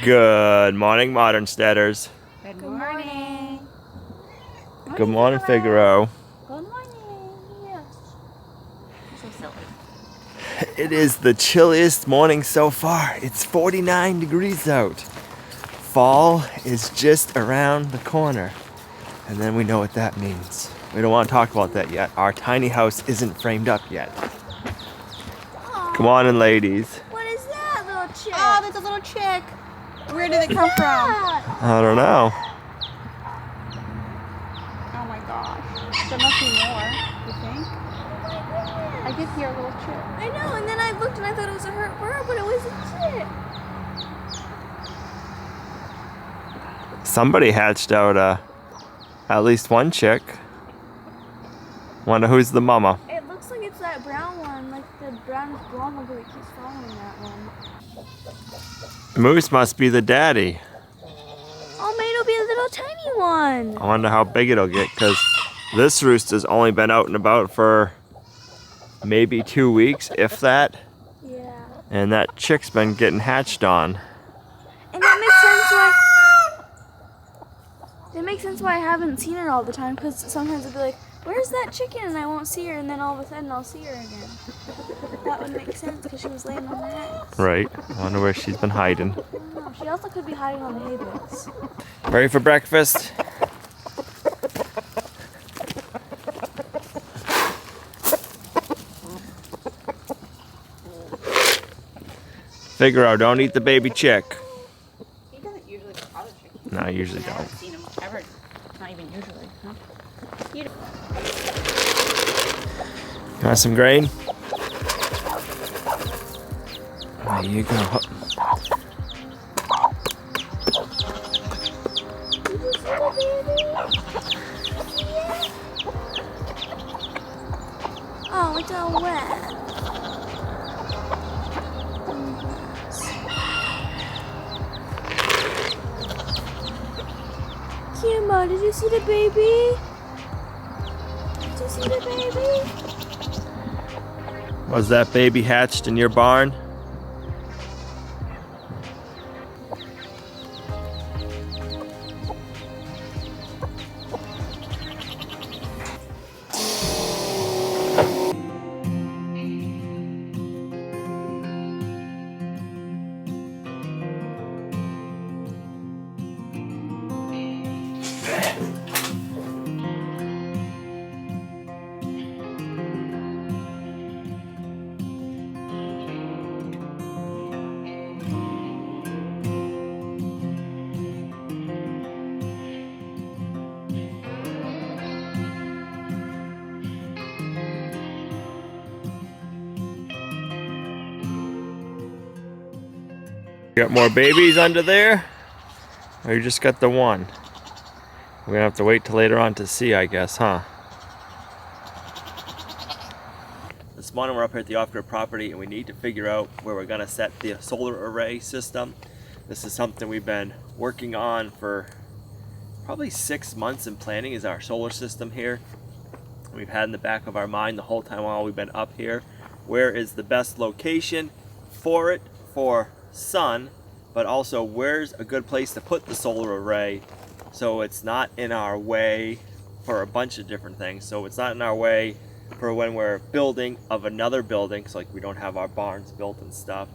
Good morning, Modern Steaders. Good morning. Good morning, Figaro. Good morning. Yes. So silly. It is the chilliest morning so far. It's 49 degrees out. Fall is just around the corner. And then we know what that means. We don't want to talk about that yet. Our tiny house isn't framed up yet. Aww. Come on in, ladies. What is that little chick? Oh, that's a little chick. Where did it come from? I don't know. Oh my gosh. There must be more, you think? I did hear a little chick. I know, and then I looked and I thought it was a hurt bird, but it was a chick. Somebody hatched out at least one chick. Wonder who's the mama. It looks like it's that brown one, like the brownish blonde one that keeps following that one. Moose must be the daddy. Oh, maybe it'll be a little tiny one. I wonder how big it'll get, because this rooster's only been out and about for maybe 2 weeks, if that. Yeah. And that chick's been getting hatched on. And that makes sense why. That makes sense why I haven't seen her all the time, because sometimes I'll be like, "Where's that chicken?" and I won't see her, and then all of a sudden I'll see her again. That would make sense because she was laying on the eggs. Right. I wonder where she's been hiding. I don't know. She also could be hiding on the hay bales. Ready for breakfast? Figaro, don't eat the baby chick. He doesn't usually get other chickens. No, I usually I haven't don't. seen him ever. Not even usually. Huh? Want some grain? There you go. Oh, it's all wet. Kimbo, did you see the baby? Did you see the baby? Was that baby hatched in your barn? Got more babies under there? Or you just got the one? We're gonna have to wait till later on to see, I guess, huh? This morning we're up here at the off-grid property and we need to figure out where we're gonna set the solar array system. This is something we've been working on for probably 6 months in planning, is our solar system here. We've had in the back of our mind the whole time while we've been up here, where is the best location for it for sun, but also where's a good place to put the solar array so it's not in our way for a bunch of different things. So it's not in our way for when we're building of another building, so like we don't have our barns built and stuff.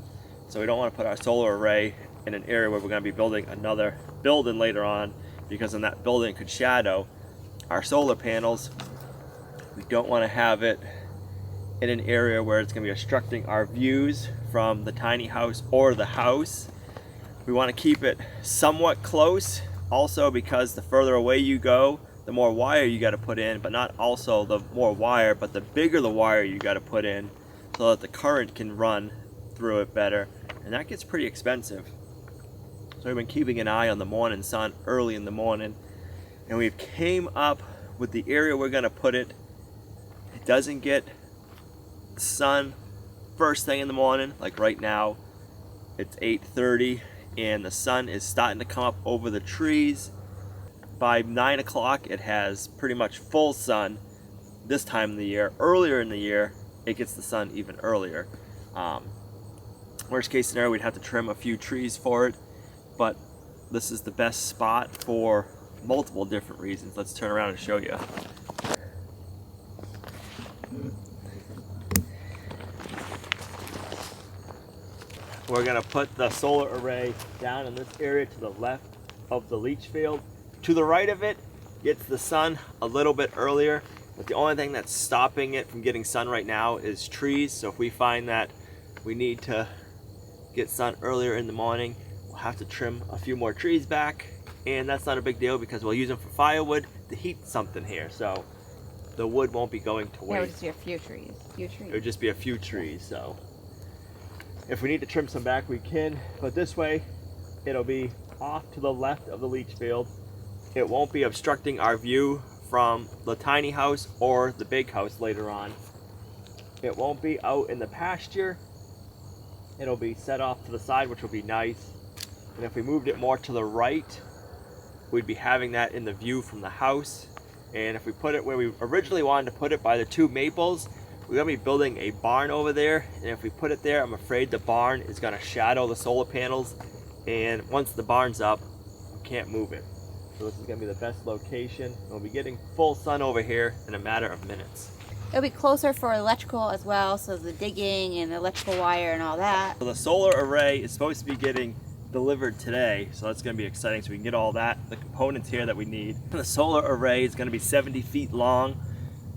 So we don't want to put our solar array in an area where we're going to be building another building later on, because then that building could shadow our solar panels. We don't want to have it in an area where it's going to be obstructing our views from the tiny house or the house. We want to keep it somewhat close, also because the further away you go, the more wire you got to put in, but not also the more wire, but the bigger the wire you got to put in so that the current can run through it better, and that gets pretty expensive. So we've been keeping an eye on the morning sun early in the morning, and we've came up with the area we're going to put it. It doesn't get sun first thing in the morning. Like right now it's 8:30 and the sun is starting to come up over the trees. By 9 o'clock it has pretty much full sun this time of the year. Earlier in the year it gets the sun even earlier. Worst case scenario, we'd have to trim a few trees for it, but this is the best spot for multiple different reasons. Let's turn around and show you. We're gonna put the solar array down in this area to the left of the leach field. To the right of it gets the sun a little bit earlier, but the only thing that's stopping it from getting sun right now is trees. So if we find that we need to get sun earlier in the morning, we'll have to trim a few more trees back, and that's not a big deal because we'll use them for firewood to heat something here. So the wood won't be going to waste. It would just be a few trees. It would just be a few trees. So if we need to trim some back, we can, but this way it'll be off to the left of the leach field. It won't be obstructing our view from the tiny house or the big house later on. It won't be out in the pasture. It'll be set off to the side, which will be nice. And if we moved it more to the right, we'd be having that in the view from the house. And if we put it where we originally wanted to put it by the two maples, we're gonna be building a barn over there. And if we put it there, I'm afraid the barn is gonna shadow the solar panels. And once the barn's up, we can't move it. So this is gonna be the best location. We'll be getting full sun over here in a matter of minutes. It'll be closer for electrical as well, so the digging and the electrical wire and all that. So the solar array is supposed to be getting delivered today, so that's going to be exciting. So we can get all that, the components here that we need. The solar array is going to be 70 feet long.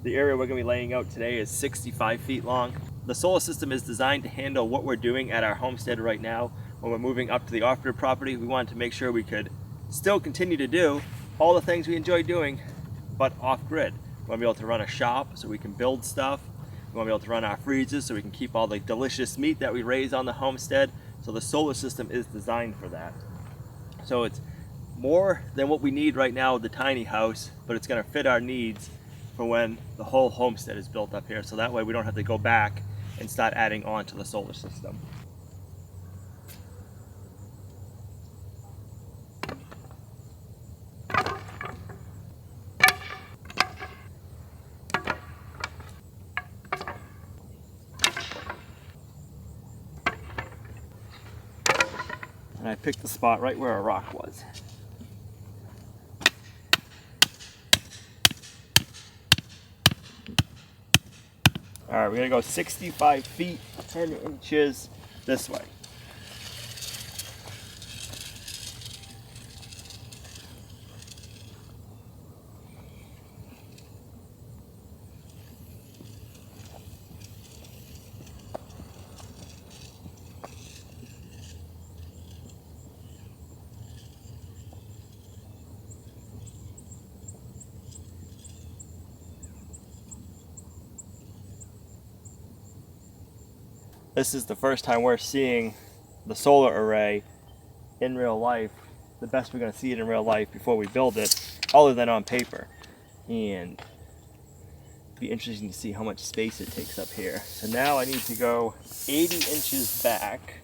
The area we're going to be laying out today is 65 feet long. The solar system is designed to handle what we're doing at our homestead right now. When we're moving up to the off-grid property, we wanted to make sure we could still continue to do all the things we enjoy doing, but off-grid. We want to be able to run a shop so we can build stuff. We want to be able to run our freezers so we can keep all the delicious meat that we raise on the homestead. So the solar system is designed for that. So it's more than what we need right now with the tiny house, but it's going to fit our needs for when the whole homestead is built up here. So that way we don't have to go back and start adding on to the solar system. And I picked the spot right where a rock was. All right, we're gonna go 65 feet, 10 inches this way. This is the first time we're seeing the solar array in real life, the best we're going to see it in real life before we build it, other than on paper. And it'll be interesting to see how much space it takes up here. So now I need to go 80 inches back.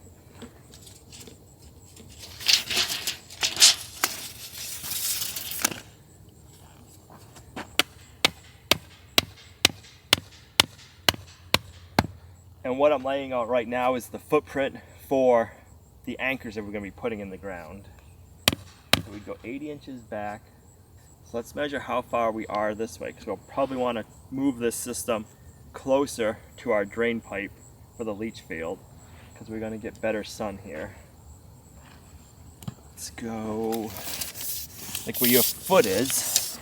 And what I'm laying out right now is the footprint for the anchors that we're going to be putting in the ground. So we go 80 inches back. So let's measure how far we are this way, because we'll probably want to move this system closer to our drain pipe for the leach field, because we're going to get better sun here. Let's go like where your foot is.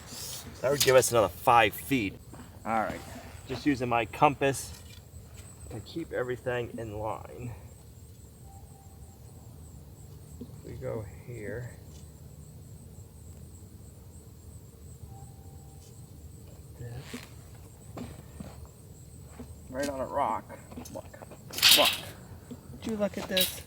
That would give us another 5 feet. All right, just using my compass to keep everything in line. We go here. Right on a rock. Look. Look. Would you look at this?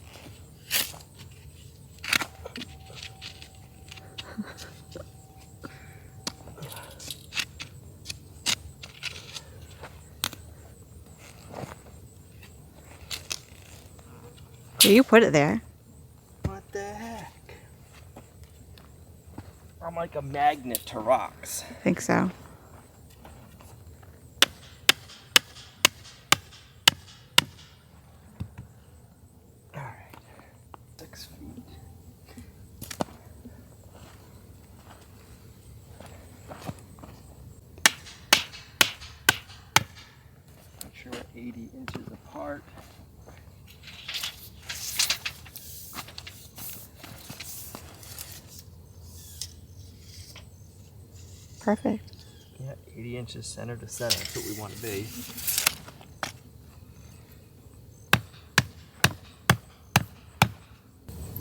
You put it there. What the heck? I'm like a magnet to rocks. I think so. Alright. 6 feet. 80 inches apart. Perfect. Yeah, 80 inches center to center. That's what we want to be.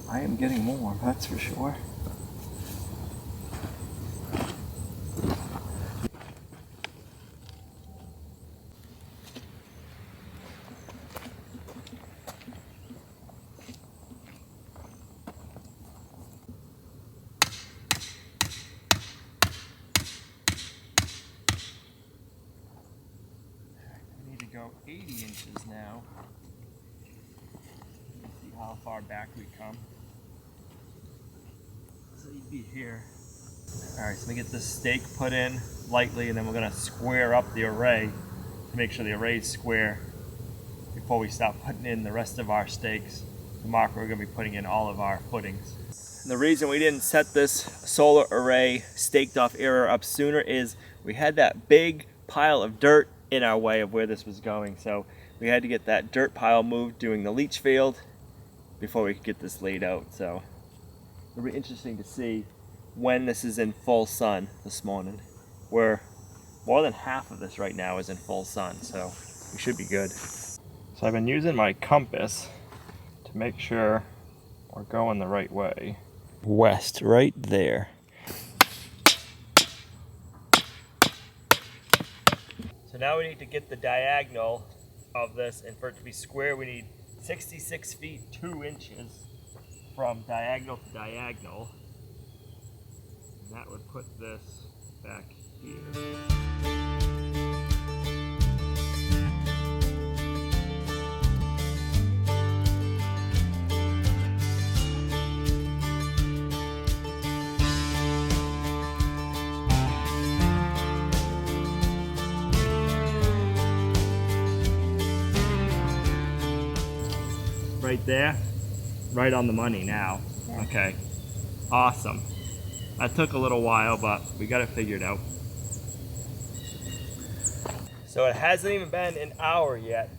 I am getting warm, that's for sure. Go 80 inches now. See how far back we come. So you'd be here. Alright, so we get this stake put in lightly, and then we're going to square up the array to make sure the array is square before we start putting in the rest of our stakes. The marker we're going to be putting in all of our footings. And the reason we didn't set this solar array staked off area up sooner is we had that big pile of dirt in our way of where this was going, so we had to get that dirt pile moved doing the leach field before we could get this laid out. So it'll be interesting to see when this is in full sun this morning. We're more than half of this right now is in full sun, so we should be good. So I've been using my compass to make sure we're going the right way. West, right there. So now we need to get the diagonal of this, and for it to be square we need 66 feet 2 inches from diagonal to diagonal. And that would put this back here. Right there, right on the money now. Yeah. Okay, awesome. That took a little while, but we got it figured out. So it hasn't even been an hour yet,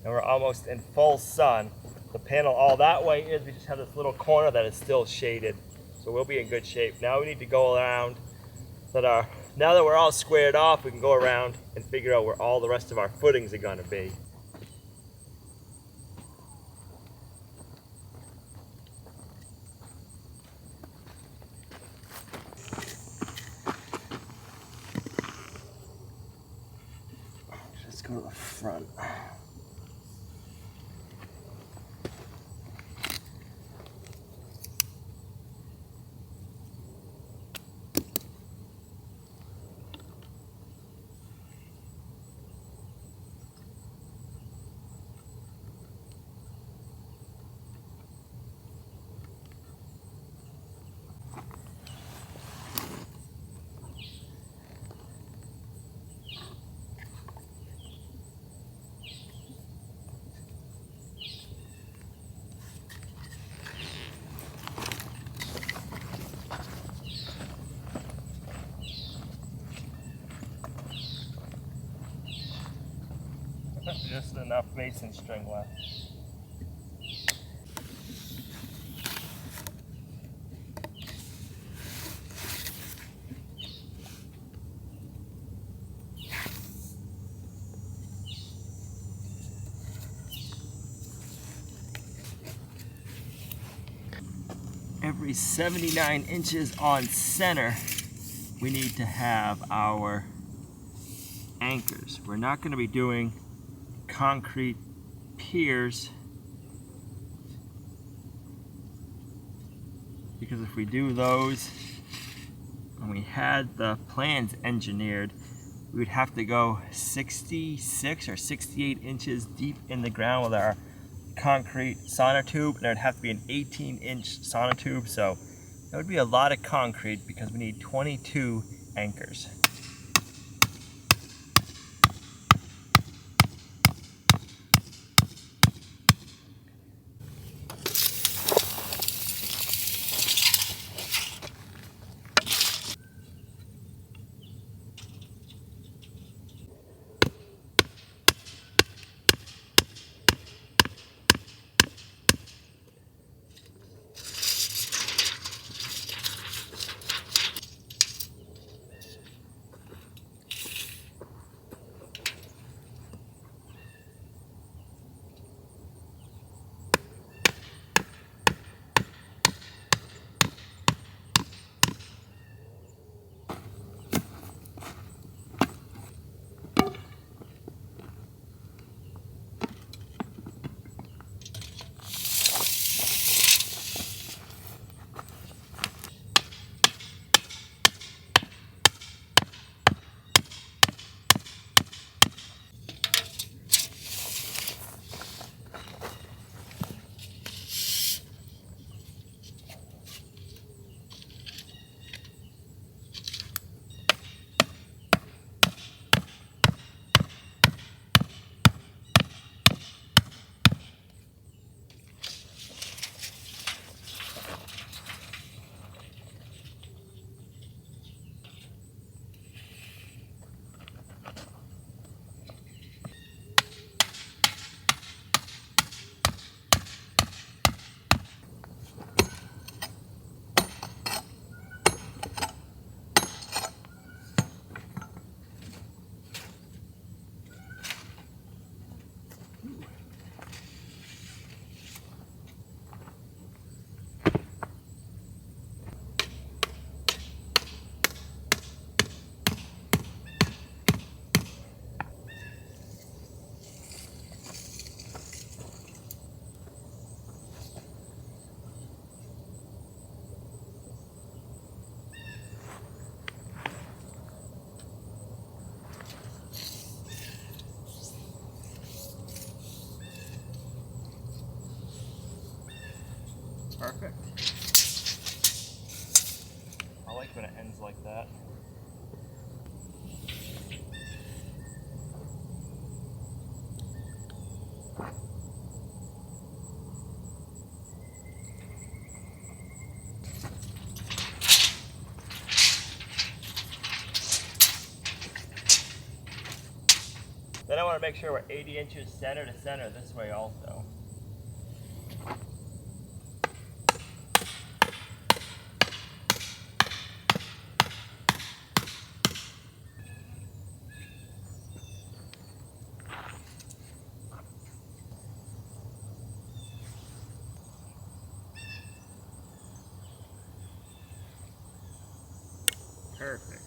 and we're almost in full sun. The panel all that way is, we just have this little corner that is still shaded. So we'll be in good shape. Now we need to go around, now that we're all squared off, we can go around and figure out where all the rest of our footings are gonna be. Go to the front. Just enough mason string left. Every 79 inches on center, we need to have our anchors. We're not going to be doing concrete piers, because if we do those, and we had the plans engineered, we would have to go 66 or 68 inches deep in the ground with our concrete sonotube, and it would have to be an 18-inch sonotube, so that would be a lot of concrete because we need 22 anchors. Perfect. I like when it ends like that. Then I want to make sure we're 80 inches center to center this way also. Perfect.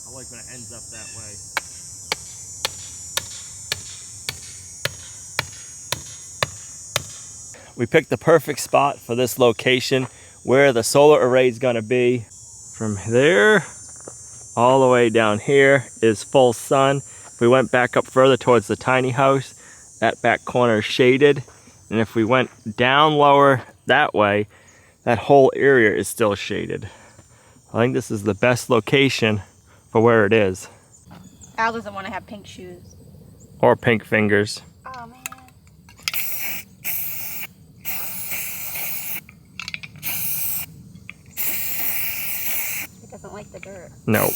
I like when it ends up that way. We picked the perfect spot for this location where the solar array is going to be. From there all the way down here is full sun. If we went back up further towards the tiny house, that back corner is shaded. And if we went down lower that way, that whole area is still shaded. I think this is the best location for where it is. Al doesn't want to have pink shoes. Or pink fingers. Oh man. He doesn't like the dirt. No.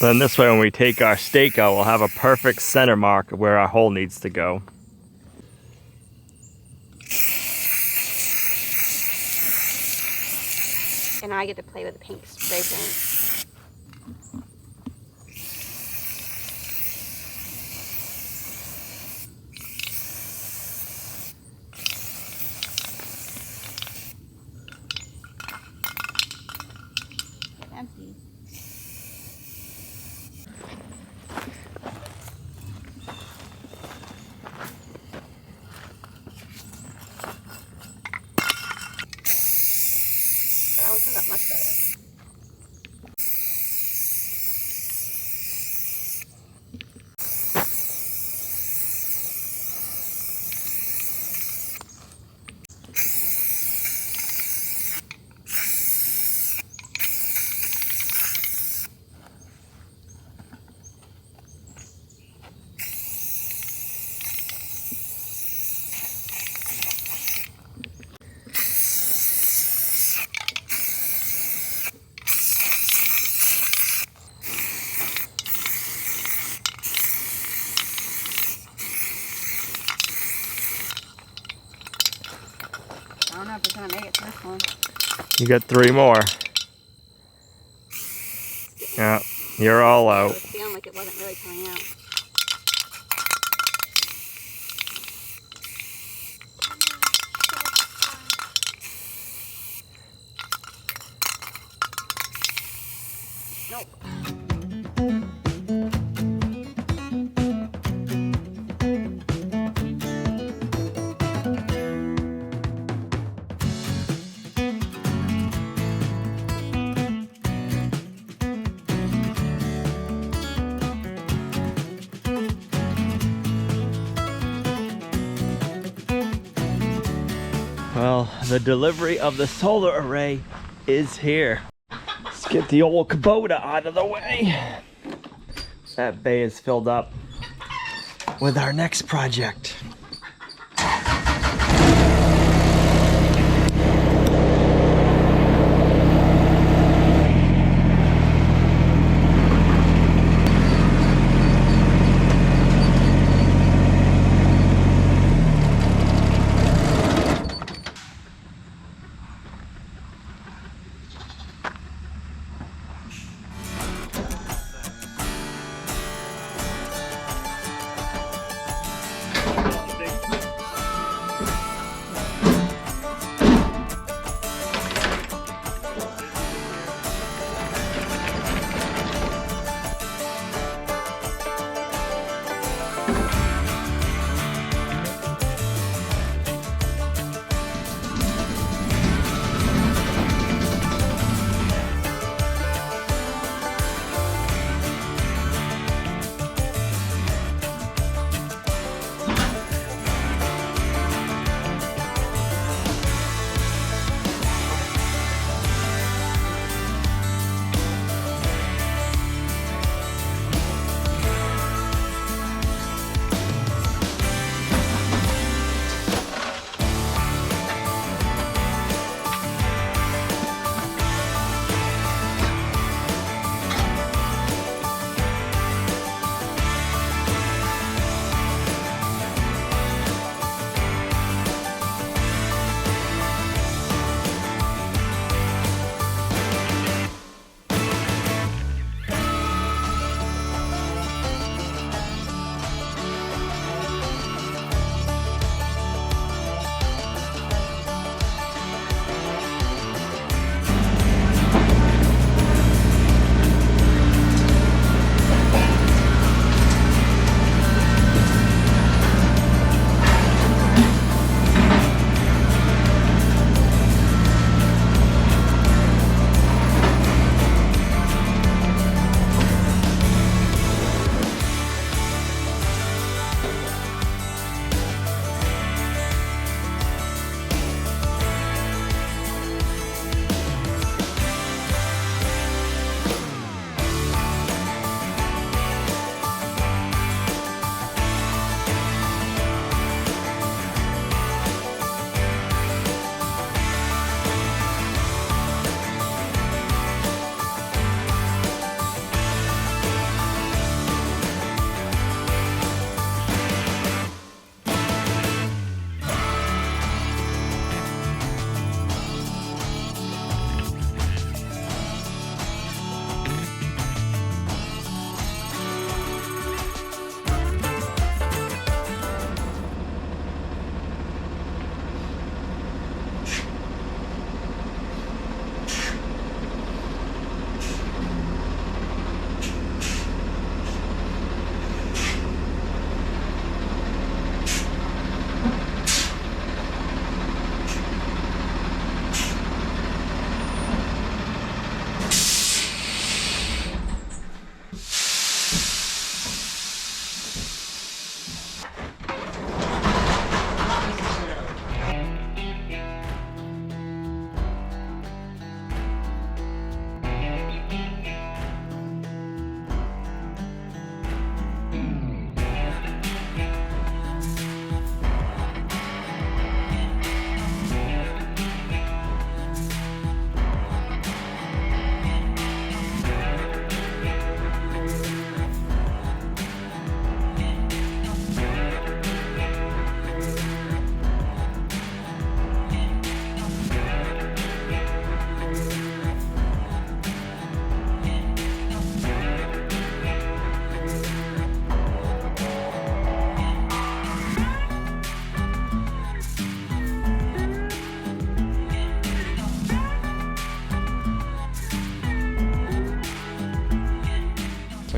Then this way when we take our stake out, we'll have a perfect center mark of where our hole needs to go. And I get to play with the pink spray paint. It's empty. That one comes out much better. I don't know if it's gonna make it to this one. You got 3 more. Yeah, you're all It out. was feeling like it wasn't really coming out. Nope. Well, the delivery of the solar array is here. Let's get the old Kubota out of the way. That bay is filled up with our next project.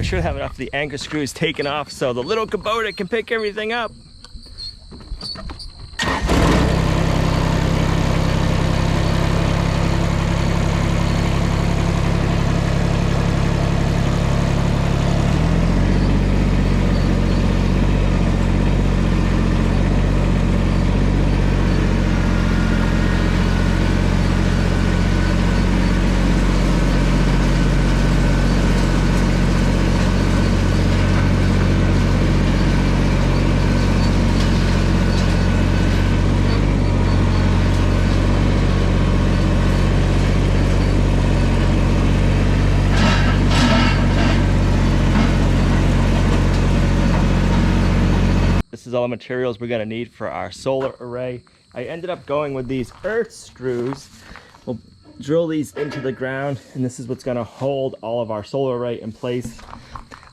should have enough of the anchor screws taken off so the little Kubota can pick everything up. This is all the materials we're going to need for our solar array. I ended up going with these earth screws. We'll drill these into the ground, and this is what's going to hold all of our solar array in place.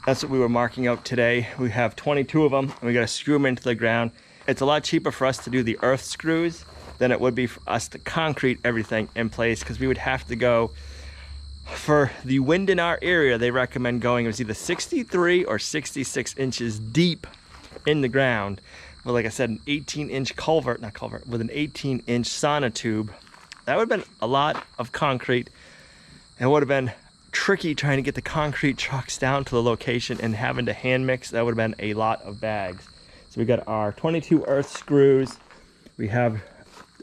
That's what we were marking out today. We have 22 of them, and we got to screw them into the ground. It's a lot cheaper for us to do the earth screws than it would be for us to concrete everything in place, because we would have to go, for the wind in our area, they recommend going, it was either 63 or 66 inches deep in the ground with, like I said, an 18-inch culvert, with an 18-inch sonotube. That would have been a lot of concrete. It would have been tricky trying to get the concrete trucks down to the location and having to hand mix. That would have been a lot of bags. So we got our 22 earth screws. We have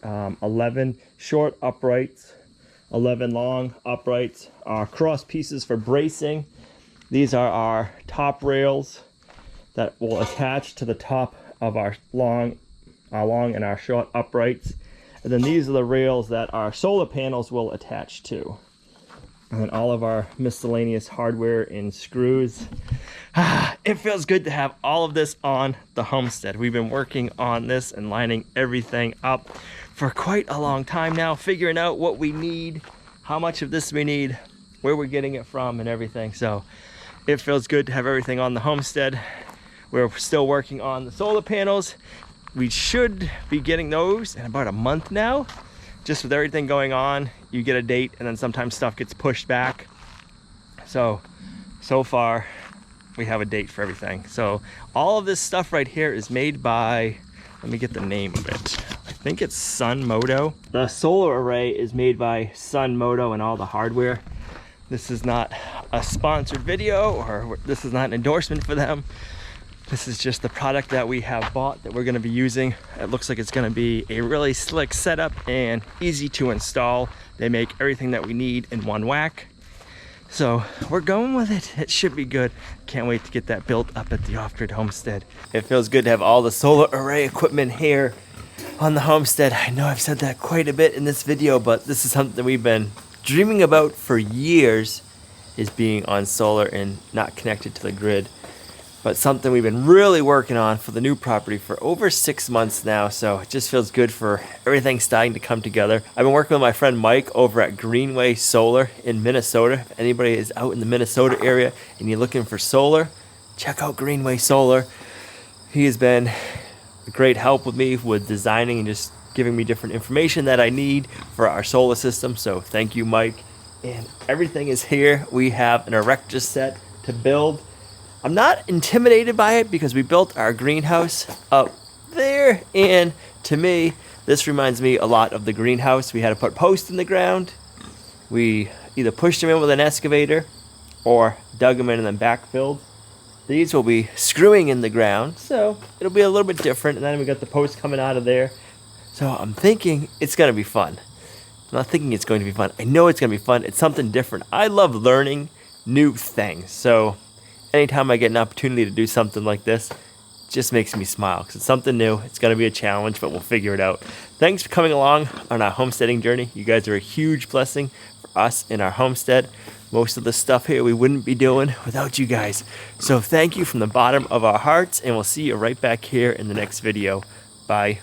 11 short uprights, 11 long uprights, our cross pieces for bracing. These are our top rails that will attach to the top of our long and our short uprights. And then these are the rails that our solar panels will attach to. And then all of our miscellaneous hardware and screws. It feels good to have all of this on the homestead. We've been working on this and lining everything up for quite a long time now, figuring out what we need, how much of this we need, where we're getting it from, and everything. So it feels good to have everything on the homestead. We're still working on the solar panels. We should be getting those in about a month now. Just with everything going on, you get a date and then sometimes stuff gets pushed back. So far we have a date for everything. So all of this stuff right here is made by, let me get the name of it. I think it's Sunmoto. The solar array is made by Sunmoto and all the hardware. This is not a sponsored video, or this is not an endorsement for them. This is just the product that we have bought that we're going to be using. It looks like it's going to be a really slick setup and easy to install. They make everything that we need in one whack. So we're going with it. It should be good. Can't wait to get that built up at the off-grid homestead. It feels good to have all the solar array equipment here on the homestead. I know I've said that quite a bit in this video, but this is something we've been dreaming about for years, is being on solar and not connected to the grid. But something we've been really working on for the new property for over 6 months now. So it just feels good for everything starting to come together. I've been working with my friend Mike over at Greenway Solar in Minnesota. If anybody is out in the Minnesota area and you're looking for solar, check out Greenway Solar. He has been a great help with me with designing and just giving me different information that I need for our solar system. So thank you, Mike. And everything is here. We have an erector set to build. I'm not intimidated by it because we built our greenhouse up there, and to me, this reminds me a lot of the greenhouse. We had to put posts in the ground. We either pushed them in with an excavator or dug them in and then backfilled. These will be screwing in the ground, so it'll be a little bit different. And then we got the posts coming out of there. So I'm thinking it's going to be fun. I'm not thinking it's going to be fun. I know it's going to be fun. It's something different. I love learning new things. So anytime I get an opportunity to do something like this, it just makes me smile because it's something new. It's going to be a challenge, but we'll figure it out. Thanks for coming along on our homesteading journey. You guys are a huge blessing for us in our homestead. Most of the stuff here we wouldn't be doing without you guys. So thank you from the bottom of our hearts, and we'll see you right back here in the next video. Bye.